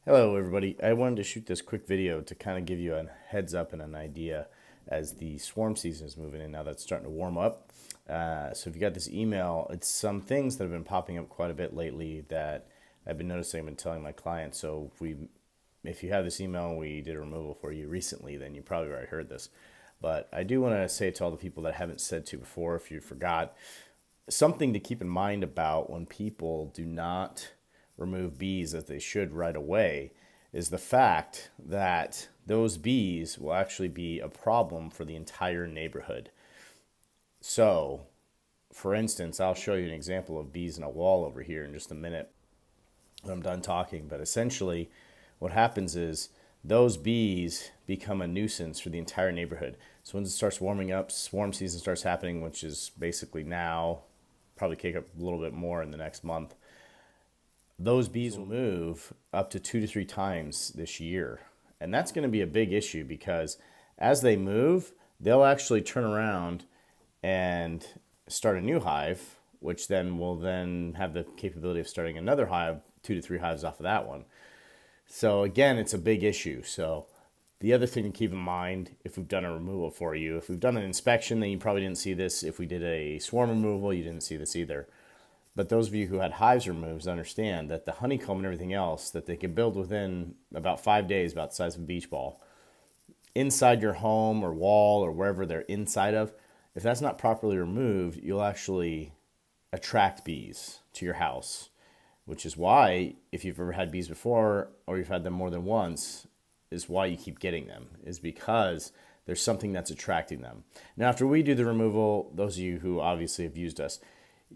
Hello everybody. I wanted to shoot this quick video to kind of give you a heads up and an idea as the swarm season is moving in now that's starting to warm up. So if you got this email, it's some things that have been popping up quite a bit lately that I've been noticing. I've been telling my clients. So if you have this email and we did a removal for you recently, then you probably already heard this. But I do want to say to all the people that I haven't said to before, if you forgot, something to keep in mind about when people do not remove bees as they should right away is the fact that those bees will actually be a problem for the entire neighborhood. So, for instance, I'll show you an example of bees in a wall over here in just a minute when I'm done talking. But essentially, what happens is those bees become a nuisance for the entire neighborhood. So once it starts warming up, swarm season starts happening, which is basically now, probably kick up a little bit more in the next month. Those bees will move up to 2 to 3 times this year. And that's going to be a big issue because as they move, they'll actually turn around and start a new hive, which then will then have the capability of starting another hive, 2 to 3 hives off of that one. So again, it's a big issue. So the other thing to keep in mind, if we've done a removal for you, if we've done an inspection, then you probably didn't see this. If we did a swarm removal, you didn't see this either. But those of you who had hives removed understand that the honeycomb and everything else that they can build within about 5 days, about the size of a beach ball, inside your home or wall or wherever they're inside of, if that's not properly removed, you'll actually attract bees to your house, which is why if you've ever had bees before or you've had them more than once, is why you keep getting them, is because there's something that's attracting them. Now, after we do the removal, those of you who obviously have used us,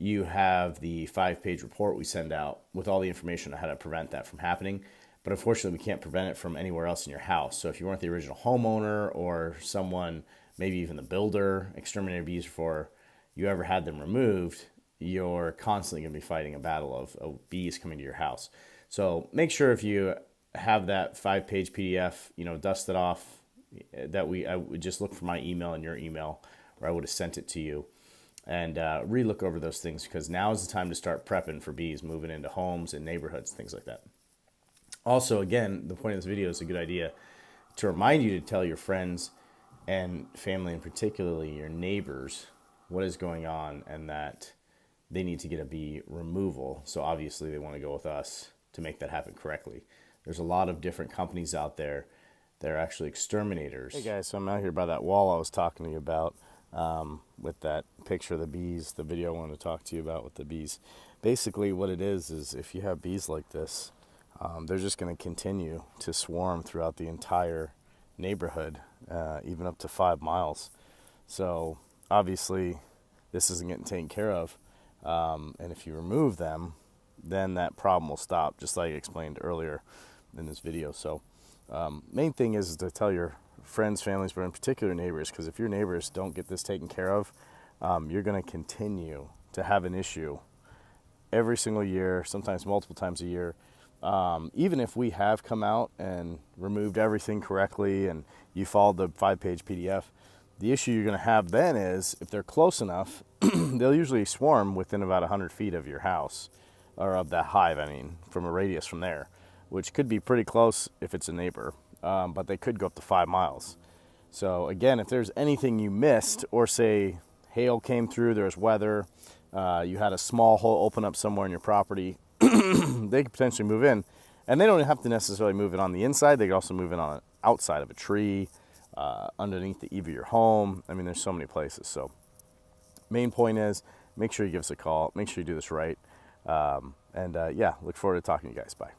you have the 5-page report we send out with all the information on how to prevent that from happening. But unfortunately, we can't prevent it from anywhere else in your house. So if you weren't the original homeowner or someone, maybe even the builder, exterminated bees before you ever had them removed, you're constantly going to be fighting a battle of bees coming to your house. So make sure if you have that 5-page PDF, dust it off. I would just look for my email and your email, or I would have sent it to you. And re-look over those things because now is the time to start prepping for bees moving into homes and neighborhoods, things like that. Also, again, the point of this video is a good idea to remind you to tell your friends and family, and particularly your neighbors, what is going on and that they need to get a bee removal. So obviously they want to go with us to make that happen correctly. There's a lot of different companies out there that are actually exterminators. Hey guys, so I'm out here by that wall I was talking to you about. With that picture of the bees, the video I wanted to talk to you about with the bees. Basically what it is if you have bees like this, they're just going to continue to swarm throughout the entire neighborhood, even up to 5 miles. So obviously this isn't getting taken care of, and if you remove them, then that problem will stop, just like I explained earlier in this video. So main thing is to tell your friends, families, but in particular neighbors, because if your neighbors don't get this taken care of, you're going to continue to have an issue every single year, sometimes multiple times a year. Even if we have come out and removed everything correctly and you followed the 5-page PDF, the issue you're going to have then is if they're close enough, they'll usually swarm within about 100 feet of your house, or of that hive, from a radius from there, which could be pretty close if it's a neighbor. But they could go up to 5 miles. So again, if there's anything you missed, or say hail came through, there's weather, you had a small hole open up somewhere in your property, they could potentially move in. And they don't have to necessarily move it on the inside. They could also move it on the outside of a tree, underneath the eave of your home. There's so many places. So main point is, make sure you give us a call. Make sure you do this right. Yeah, look forward to talking to you guys. Bye.